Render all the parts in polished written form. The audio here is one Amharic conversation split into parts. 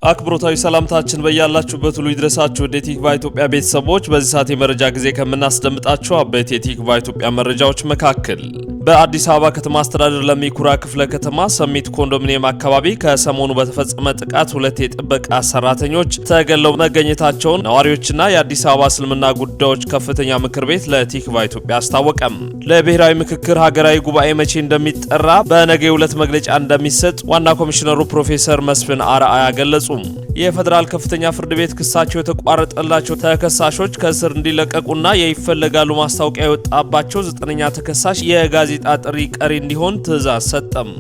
አክብሮታዊ ሰላምታችን በያላችሁበት ሁሉ ይድረሳችሁ። የቲክቫ ኢትዮጵያ ቤተሰቦች በዚህ ሰዓት የመረጃ ጊዜ ከምናስደምጣችሁ አበይት የቲክቫ ኢትዮጵያ መረጃዎች መካከል በአዲስ አበባ ከተማ አስተዳደር ለሚ ኩራ ክፍለ ከተማ ሰሚት ኮንዶሚኒየም አካባቢ ከሰሞኑ በተፈጸመ ጥቃት 2 የጥበቃ ሰራተኞች ተገለው መገኘታቸውን ነዋሪዎችና የአዲስ አበባ እስልምና ጉዳዮች ከፍተኛ ምክር ቤት ለቲክቫ ኢትዮጵያ አስታወቀም። ለብሔራዊ ምክክር ሀገራዊ ጉባኤ መቼ እንደሚጠራ በነገው ዕለት መግለጫ እንደሚሰጥ ዋና ኮሚሽነሩ ፕሮፌሰር መስፍን አርአያ ገለጹ። የፌደራል ከፍተኛ ፍርድ ቤት ክሳቸው የተቋረጠላቸው ተከሳሾች ከእስር እንዲለቀቁና የይፈለጋሉ ማስታወቂያ የወጣባቸው 9ኛ ተከሳሽ የጋዜጣ ጥሪ ቀሪ እንዲሆን ትዕዛዝ ሰጠም።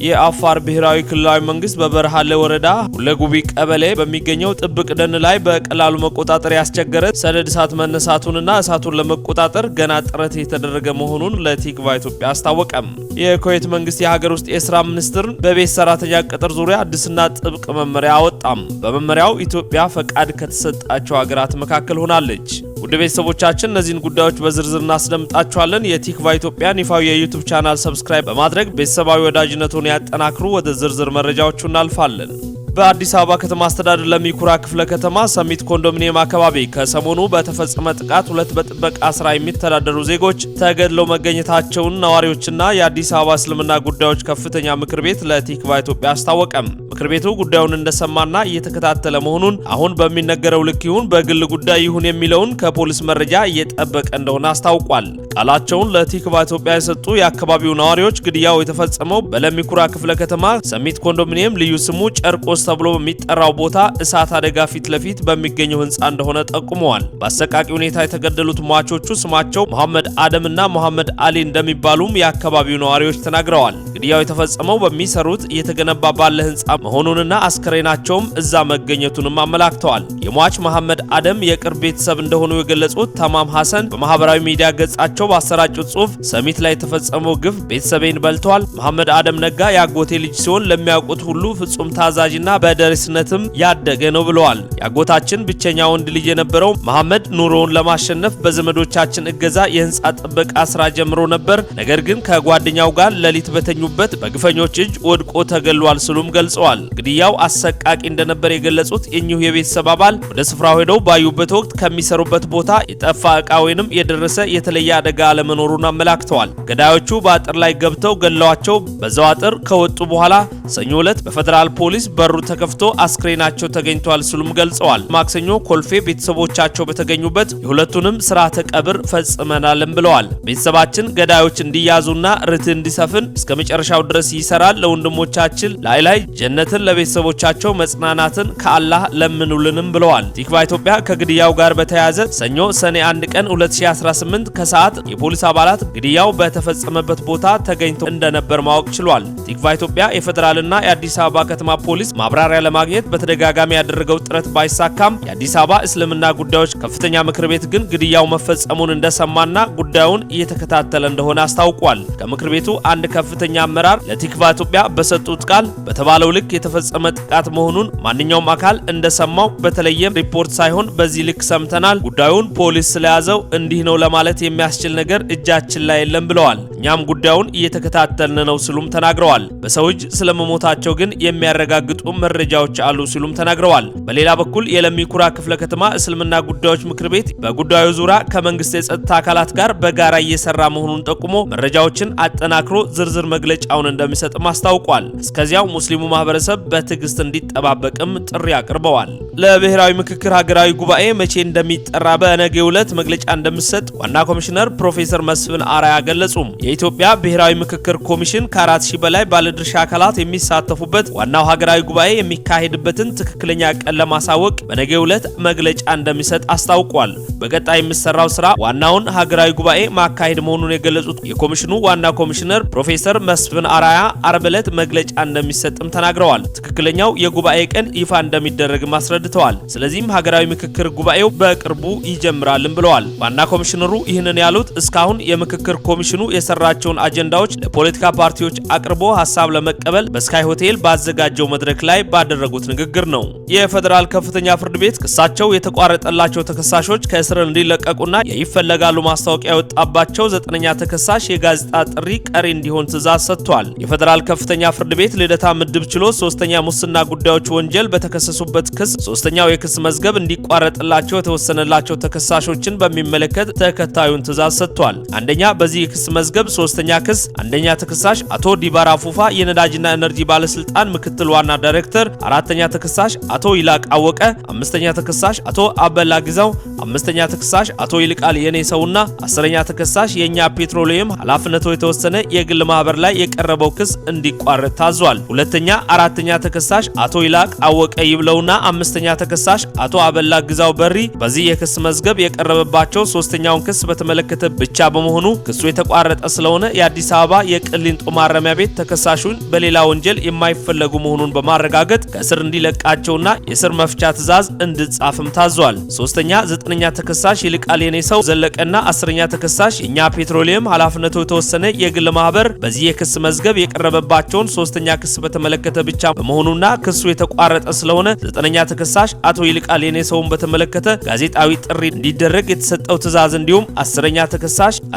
የአፋር ብሔራዊ ክልላዊ መንግስት በበረሃሌ ወረዳ ሁለጉቢ ቀበሌ በሚገኘው ጥብቅ ደን ላይ በቀላሉ መቆጣጠር ያስቸገረ ሰደድ እሳት መነሳቱንና እሳቱን ለመቆጣጠር ገና ጥረት የተደረገ መሆኑን ለቲክቫ ኢትዮጵያ አስታወቀም። የኩዌት መንግስት የሀገር ውስጥ የሥራ ሚኒስትር በቤት ሰራተኛ ቅጥር ዙሪያ አዲስና ጥብቅ መመሪያ አወጣም። በመመሪያው ኢትዮጵያ ፈቃድ ከተሰጣቸው ሀገራት መካከል ሆናለች። ውድ ቤተሰቦቻችን እነዚህን ጉዳዮች በዝርዝር እናስደምጣችኋለን። የቲክቫ ኢትዮጵያን ይፋዊ የዩቲዩብ ቻናል ሰብስክራይብ በማድረግ ቤተሰባዊ ወዳጅነቱን ያጠናክሩ። ወደ ዝርዝር መረጃዎቹ እናልፋለን። በአዲስ አበባ ከተማ አስተዳደር ለሚ ኩራ ክፍለ ከተማ ሰሚት ኮንዶሚኒየም አካባቢ ከሰሞኑ በተፈጸመ ጥቃት 2 በጥበቃ ስራ የሚተዳደሩ ዜጎች ተገድለው መገኘታቸውን ነዋሪዎችና የአዲስ አበባ እስልምና ጉዳዮች ከፍተኛ ምክር ቤት ለቲክቫ ኢትዮጵያ አስታወቀም። ምክር ቤቱ ጉዳዩን እንደሰማና እየተከታተለ መሆኑን አሁን በሚነገረው ልክ ይሁን በግል ጉዳይ ይሁን የሚለውን ከፖሊስ መረጃ እየጠበቀ እንደሆነ አስታውቋል። ቃላቸውን ለቲክቫ ኢትዮጵያ የሰጡ የአካባቢው ነዋሪዎች ግድያው የተፈጸመው በለሚ ኩራ ክፍለ ከተማ ሰሚት ኮንዶሚኒየም ልዩ ስሙ ጨርቆስ ተብሎ በሚጠራው ቦታ እሳት አደጋ ፊት ለፊት በሚገኘው ህንፃ እንደሆነ ጠቁመዋል። በአሰቃቂ ሁኔታ የተገደሉት ሟቾቹ ስማቸው መሐመድ አደምና መሐመድ አሊ እንደሚባሉም የአካባቢው ነዋሪዎች ተናግረዋል። ግድያው የተፈጸመው በሚሰሩት እየተገነባ ባለ ህንፃ መሆኑንና አስከሬናቸውም እዛ መገኘቱንም አመላክተዋል። የሟች መሐመድ አደም የቅርብ ቤተሰብ እንደሆኑ የገለጹት ተማም ሐሰን በማህበራዊ ሚዲያ ገጻቸው ባሰራጩት ጽሑፍ ሰሚት ላይ የተፈጸመው ግፍ ቤተሰቤን በልቷል። መሐመድ አደም ነጋ የአጎቴ ልጅ ሲሆን ለሚያውቁት ሁሉ ፍጹም ታዛዥና በደረስነትም ያደገ ነው ብለዋል። የአጎታችን ብቸኛ ወንድ ልጅ የነበረው መሐመድ ኑሮውን ለማሸነፍ በዘመዶቻችን እገዛ የህንፃ ጥበቃ ስራ ጀምሮ ነበር። ነገር ግን ከጓደኛው ጋር ሌሊት በተኙበት በግፈኞች እጅ ወድቆ ተገሏል ሲሉም ገልጸዋል። ግድያው አሰቃቂ እንደነበር የገለጹት እኚሁ የቤተሰብ አባል ወደ ስፍራው ሄደው ባዩበት ወቅት ከሚሰሩበት ቦታ የጠፋ ዕቃ ወይንም የደረሰ የተለየ አደጋ አለመኖሩን አመላክተዋል። ገዳዮቹ በአጥር ላይ ገብተው ገለዋቸው በዛው አጥር ከወጡ በኋላ ሰኞ ዕለት በፌደራል ፖሊስ በሩ ተከፍቶ አስክሬናቸው ተገኝቷል ሲሉም ገልጸዋል። ማክሰኞ ኮልፌ ቤተሰቦቻቸው በተገኙበት የሁለቱንም ስርዓተ ቀብር ፈጽመናልም ብለዋል። ቤተሰባችን ገዳዮች እንዲያዙና ርትዕ እንዲሰፍን እስከ መጨረሻው ድረስ ይሰራል። ለወንድሞቻችን ላይ ጀነትን ለቤተሰቦቻቸው መጽናናትን ከአላህ ለምኑልንም ብለዋል። ቲክቫ ኢትዮጵያ ከግድያው ጋር በተያያዘ ሰኞ ሰኔ 1 ቀን 2018 ከሰዓት የፖሊስ አባላት ግድያው በተፈጸመበት ቦታ ተገኝተው እንደነበር ማወቅ ችሏል። ቲክቫ ኢትዮጵያ የፌደራልና የአዲስ አበባ ከተማ ፖሊስ ማብራሪያ ለማግኘት በተደጋጋሚ ያደረገው ጥረት ባይሳካም የአዲስ አበባ እስልምና ጉዳዮች ከፍተኛ ምክር ቤት ግን ግድያው መፈጸሙን እንደሰማና ጉዳዩን እየተከታተለ እንደሆነ አስታውቋል። ከምክር ቤቱ አንድ ከፍተኛ አመራር ለቲክቫ ኢትዮጵያ በሰጡት ቃል በተባለው ልክ የተፈጸመ ጥቃት መሆኑን ማንኛውም አካል እንደሰማው በተለየም ሪፖርት ሳይሆን በዚህ ልክ ሰምተናል። ጉዳዩን ፖሊስ ስለያዘው እንዲህ ነው ለማለት የሚያስችል ነገር እጃችን ላይ የለም ብለዋል። እኛም ጉዳዩን እየተከታተልን ነው ሲሉም ተናግረዋል። በሰው እጅ ስለመሞታቸው ግን የሚያረጋግጡ መረጃዎች አሉ ሲሉም ተናግረዋል። በሌላ በኩል የለሚ ኩራ ክፍለ ከተማ እስልምና ጉዳዮች ምክር ቤት በጉዳዩ ዙሪያ ከመንግስት የጸጥታ አካላት ጋር በጋራ እየሰራ መሆኑን ጠቁሞ መረጃዎችን አጠናክሮ ዝርዝር መግለጫውን እንደሚሰጥም አስታውቋል። እስከዚያው ሙስሊሙ ማህበረሰብ በትዕግስት እንዲጠባበቅም ጥሪ አቅርበዋል። ለብሔራዊ ምክክር ሀገራዊ ጉባኤ መቼ እንደሚጠራ በነገው ዕለት መግለጫ እንደሚሰጥ ዋና ኮሚሽነር ፕሮፌሰር መስፍን አርአያ ገለጹ። የኢትዮጵያ ብሔራዊ ምክክር ኮሚሽን ከ4000 በላይ ባለድርሻ አካላት የሚሳተፉበት ዋናው ሀገራዊ ጉባኤ የሚካሄድበትን ትክክለኛ ቀን ለማሳወቅ በነገው ዕለት መግለጫ እንደሚሰጥ አስታውቋል። በቀጣይ የሚሰራው ስራ ዋናውን ሀገራዊ ጉባኤ ማካሄድ መሆኑን የገለጹት የኮሚሽኑ ዋና ኮሚሽነር ፕሮፌሰር መስፍን አርአያ አርብ ዕለት መግለጫ እንደሚሰጥም ተናግረዋል። ትክክለኛው የጉባኤ ቀን ይፋ እንደሚደረግም አስረድተዋል። ስለዚህም ሀገራዊ ምክክር ጉባኤው በቅርቡ ይጀምራልም ብለዋል። ዋና ኮሚሽነሩ ይህንን ያሉት እስካሁን የምክክር ኮሚሽኑ የሰራቸውን አጀንዳዎች ለፖለቲካ ፓርቲዎች አቅርቦ ሀሳብ ለመቀበል በስካይ ሆቴል ባዘጋጀው መድረክ ላይ ባደረጉት ንግግር ነው። የፌደራል ከፍተኛ ፍርድ ቤት ክሳቸው የተቋረጠላቸው ተከሳሾች ከእስር እንዲለቀቁና የይፈለጋሉ ማስታወቂያ የወጣባቸው 9ኛ ተከሳሽ የጋዜጣ ጥሪ ቀሪ እንዲሆን ትዕዛዝ ሰጥቷል። የፌደራል ከፍተኛ ፍርድ ቤት ልደታ ምድብ ችሎት በሶስተኛ ሙስና ጉዳዮች ወንጀል በተከሰሱበት ክስ ሶስተኛው የክስ መዝገብ እንዲቋረጥላቸው የተወሰነላቸው ተከሳሾችን በሚመለከት ተከታዩን ትዕዛዝ ሰጥቷል። አንደኛ፣ በዚህ የክስ መዝገብ ሶስተኛ ክስ አንደኛ ተከሳሽ አቶ ዲባራ ፉፋ የነዳጅና ኤነርጂ ባለስልጣን ምክትል ዋና ዳይሬክተር፣ አራተኛ ተከሳሽ አቶ ይላቅ አወቀ፣ አምስተኛ ተከሳሽ አቶ አበላ ግዛው፣ አምስተኛ ተከሳሽ አቶ ይልቃል የኔሰውና አስረኛ ተከሳሽ የኛ ፔትሮሊየም ኃላፊነቱ የተወሰነ የግል ማህበር ላይ የቀረበው ክስ እንዲቋረጥ ታዟል። ሁለተኛ፣ አራተኛ ተከሳሽ አቶ ይላቅ አወቀ ይብለውና አምስተኛ ተከሳሽ አቶ አበላ ግዛው በሪ በዚህ የክስ መዝገብ የቀረበባቸው ሶስተኛውን ክስ በተመለከተ ብቻ በመሆኑ ክሱ የተቋረጠ ስለሆነ የአዲስ አበባ የቅሊንጦ ማረሚያ ቤት ተከሳሹን በሌላ ወንጀል የማይፈለጉ መሆኑን በማረጋገጥ ከእስር እንዲለቃቸውና የእስር መፍቻ ትዕዛዝ እንዲጻፍም ታዟል። ሶስተኛ፣ ዘጠነኛ ተከሳሽ ይልቃል የኔሰው ዘለቀና አስረኛ ተከሳሽ የኛ ፔትሮሊየም ኃላፊነቱ የተወሰነ የግል ማህበር በዚህ የክስ መዝገብ የቀረበባቸውን ሶስተኛ ክስ በተመለከተ ብቻ በመሆኑና ክሱ የተቋረጠ ስለሆነ ዘጠነኛ ተከሳሽ አቶ ይልቃል የኔሰውን በተመለከተ ጋዜጣዊ ጥሪ እንዲደረግ የተሰጠው ትዕዛዝ እንዲሁም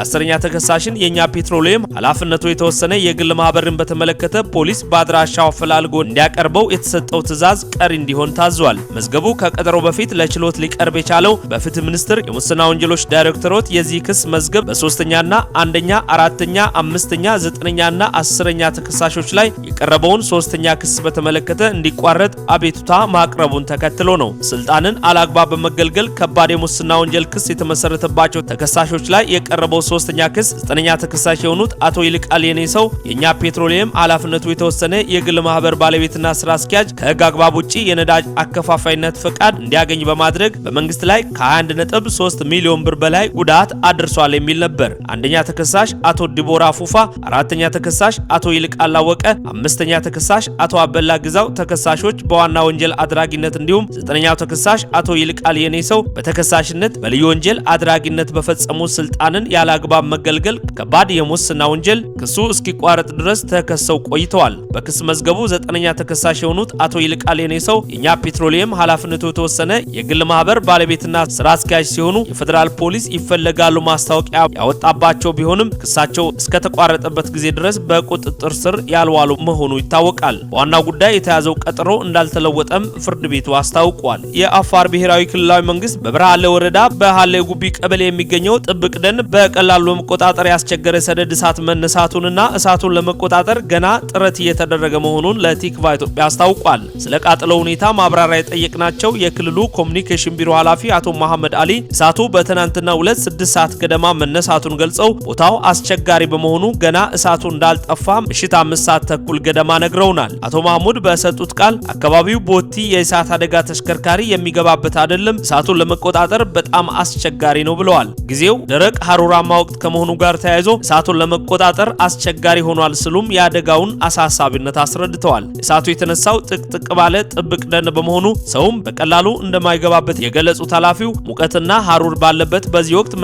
አስረኛ ተከሳሽን የኛ ፔትሮሊየም ኃላፊነቱ የተወሰነ የግል ማህበርን በተመለከተ ፖሊስ በአድራሻው አፈላልጎ እንዲያቀርበው የተሰጠው ትዕዛዝ ቀሪ እንዲሆን ታዟል። መዝገቡ ከቀጠሮ በፊት ለችሎት ሊቀርብ የቻለው በፍትህ ሚኒስቴር የሙስና ወንጀሎች ዳይሬክተሮት የዚህ ክስ መዝገብ በሶስተኛና አንደኛ፣ አራተኛ፣ አምስተኛ፣ ዘጠነኛና አስረኛ ተከሳሾች ላይ የቀረበውን ሶስተኛ ክስ በተመለከተ እንዲቋረጥ አቤቱታ ማቅረቡን ተከትሎ ነው። ስልጣንን አላግባብ በመገልገል ከባድ የሙስና ወንጀል ክስ የተመሰረተባቸው ተከሳሾች ላይ የቀረበው ሶስተኛ ክስ ዘጠነኛ ተከሳሽ የሆኑት አቶ ይልቃል የኔሰው የኛ ፔትሮሊየም ኃላፊነቱ የተወሰነ የግል ማህበር ባለቤትና ስራ አስኪያጅ ከህግ አግባብ ውጪ የነዳጅ አከፋፋይነት ፈቃድ እንዲያገኝ በማድረግ በመንግስት ላይ ከ1.3 ሚሊዮን ብር በላይ ጉዳት አድርሷል የሚል ነበር። አንደኛ ተከሳሽ አቶ ዲቦራ ፉፋ፣ አራተኛ ተከሳሽ አቶ ይልቃል አወቀ፣ አምስተኛ ተከሳሽ አቶ አበላ ግዛው ተከሳሾች በዋና ወንጀል አድራጊነት እንዲሁም ዘጠነኛው ተከሳሽ አቶ ይልቃል የኔሰው በተከሳሽነት በልዩ ወንጀል አድራጊነት በፈጸሙ ስልጣንን ያለ አግባብ መገልገል ከባድ የሙስና ወንጀል ክሱ እስኪቋረጥ ድረስ ተከሰው ቆይተዋል። በክስ መዝገቡ ዘጠነኛ ተከሳሽ የሆኑት አቶ ይልቃል የኔሰው የኛ ፔትሮሊየም ኃላፊነቱ የተወሰነ የግል ማህበር ባለቤትና ስራ አስኪያጅ ሲሆኑ የፌዴራል ፖሊስ ይፈለጋሉ ማስታወቂያ ያወጣባቸው ቢሆንም ክሳቸው እስከተቋረጠበት ጊዜ ድረስ በቁጥጥር ስር ያልዋሉ መሆኑ ይታወቃል። ዋናው ጉዳይ የተያዘው ቀጠሮ እንዳልተለወጠም ፍርድ ቤቱ አስታውቋል። የአፋር ብሔራዊ ክልላዊ መንግስት በብርሃሌ ወረዳ በሃሌ ጉቢ ቀበሌ የሚገኘው ጥብቅ ደን በቀላሉ ለመቆጣጠር ያስቸገረ ሰደድ እሳት መነሳቱንና እሳቱን ለመቆጣጠር ገና ጥረት እየተደረገ መሆኑን ለቲክቫ ኢትዮጵያ አስታውቋል። ስለ ቃጠለው ሁኔታ ማብራሪያ የጠየቅናቸው የክልሉ ኮሙኒኬሽን ቢሮ ኃላፊ አቶ መሐመድ አሊ እሳቱ በትናንትናው ዕለት 6 ሰዓት ገደማ መነሳቱን ገልጸው ቦታው አስቸጋሪ በመሆኑ ገና እሳቱ እንዳልጠፋ ምሽት 5 ሰዓት ተኩል ገደማ ነግረውናል። አቶ መሐሙድ በሰጡት ቃል አካባቢው ቦቲ የእሳት አደጋ ተሽከርካሪ የሚገባበት አይደለም፣ እሳቱን ለመቆጣጠር በጣም አስቸጋሪ ነው ብለዋል። ጊዜው ደረቅ ሐሩራማ ወቅት ከመሆኑ ጋር ተያይዞ እሳቱን ለመቆጣጠር አስቸጋሪ ሆኗል ሲሉም የአደጋውን አሳሳቢነት አስረድተዋል። እሳቱ የተነሳው ጥቅጥቅ ባለ ጥብቅ ደን በመሆኑ ሰውም በቀላሉ እንደማይገባበት የገለጹት ኃላፊው ሙቀትና ሐሩር ባለበት በዚህ ወቅት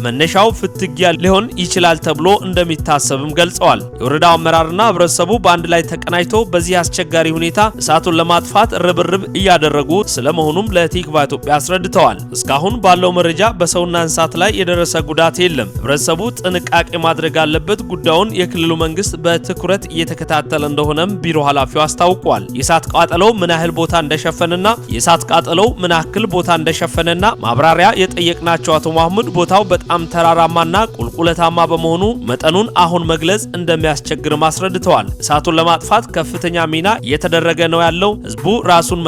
መነሻው ፍትጊያ ሊሆን ይችላል ተብሎ እንደሚታሰብም ገልጸዋል። የወረዳው አመራርና ህብረተሰቡ በአንድ ላይ ተቀናጅተው በዚህ አስቸጋሪ ሁኔታ እሳቱን ለማጥፋት ርብርብ እያደረጉ ስለመሆኑም ለቲክቫ ኢትዮጵያ አስረድተዋል። እስካሁን ባለው መረጃ በሰውና እንስሳት ላይ የደረሰ ጉዳት የለም። ህብረተሰቡ ጥንቃቄ ማድረግ አለበት። ጉዳዩን የክልሉ መንግስት በትኩረት እየተከታተለ እንደሆነም ቢሮ ኃላፊው አስታውቋል። የእሳት ቃጠሎው ምን ያህል ቦታ እንደሸፈነና ማብራሪያ የጠየቅናቸው አቶ መሐሙድ ቦታው በጣም ተራራማና ቁልቁለታማ በመሆኑ መጠኑን አሁን መግለጽ እንደሚያስቸግርም አስረድተዋል። እሳቱን ለማጥፋት ከፍተኛ ሚና እየተደረገ ነው ያለው። ህዝቡ ራሱን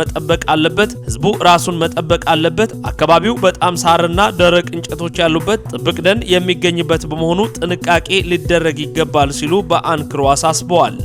መጠበቅ አለበት። አካባቢው በጣም ሳርና ደረቅ እንጨቶች ያሉበት ጥብቅ ደን የሚገኝበት በመሆኑ ጥንቃቄ ሊደረግ ይገባል ሲሉ በአንክሮ አሳስበዋል።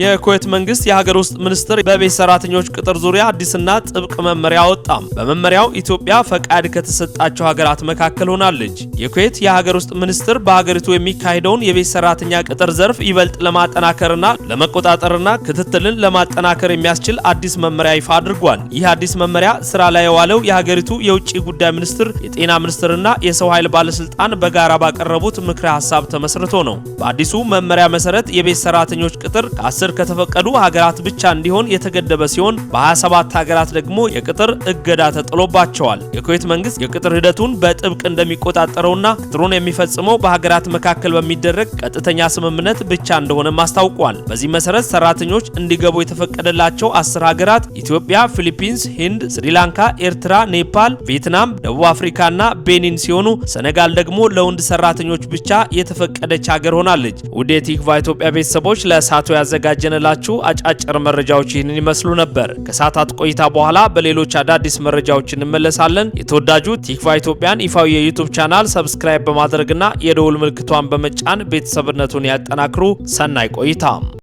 የኩዌት መንግስት የሀገር ውስጥ ሚኒስትር በቤት ሰራተኞች ቅጥር ዙሪያ አዲስና ጥብቅ መመሪያ አወጣም። በመመሪያው ኢትዮጵያ ፈቃድ ከተሰጣቸው ሀገራት መካከል ሆናለች። የኩዌት የሀገር ውስጥ ሚኒስትር በሀገሪቱ የሚካሄደውን የቤት ሰራተኛ ቅጥር ዘርፍ ይበልጥ ለማጠናከርና ለመቆጣጠርና ክትትልን ለማጠናከር የሚያስችል አዲስ መመሪያ ይፋ አድርጓል። ይህ አዲስ መመሪያ ስራ ላይ የዋለው የሀገሪቱ የውጭ ጉዳይ ሚኒስትር፣ የጤና ሚኒስትርና የሰው ኃይል ባለስልጣን በጋራ ባቀረቡት ምክረ ሀሳብ ተመስርቶ ነው። በአዲሱ መመሪያ መሰረት የቤት ሰራተኞች ቅጥር ከ10 ለውትድር ከተፈቀዱ ሀገራት ብቻ እንዲሆን የተገደበ ሲሆን በ27 ሀገራት ደግሞ የቅጥር እገዳ ተጥሎባቸዋል። የኩዌት መንግስት የቅጥር ሂደቱን በጥብቅ እንደሚቆጣጠረውና ቅጥሩን የሚፈጽመው በሀገራት መካከል በሚደረግ ቀጥተኛ ስምምነት ብቻ እንደሆነ አስታውቋል። በዚህ መሰረት ሰራተኞች እንዲገቡ የተፈቀደላቸው 10 ሀገራት ኢትዮጵያ፣ ፊሊፒንስ፣ ህንድ፣ ስሪላንካ፣ ኤርትራ፣ ኔፓል፣ ቪየትናም፣ ደቡብ አፍሪካና ቤኒን ሲሆኑ ሰነጋል ደግሞ ለወንድ ሰራተኞች ብቻ የተፈቀደች ሀገር ሆናለች። ውድ የቲክቫ ኢትዮጵያ ቤተሰቦች ለሳቱ ያዘጋጀንላችሁ አጫጭር መረጃዎች ይህንን ይመስሉ ነበር። ከሰዓታት ቆይታ በኋላ በሌሎች አዳዲስ መረጃዎች እንመለሳለን። የተወዳጁ ቲክቫ ኢትዮጵያን ይፋዊ የዩቲዩብ ቻናል ሰብስክራይብ በማድረግና የደውል ምልክቷን በመጫን ቤተሰብነቱን ያጠናክሩ። ሰናይ ቆይታ።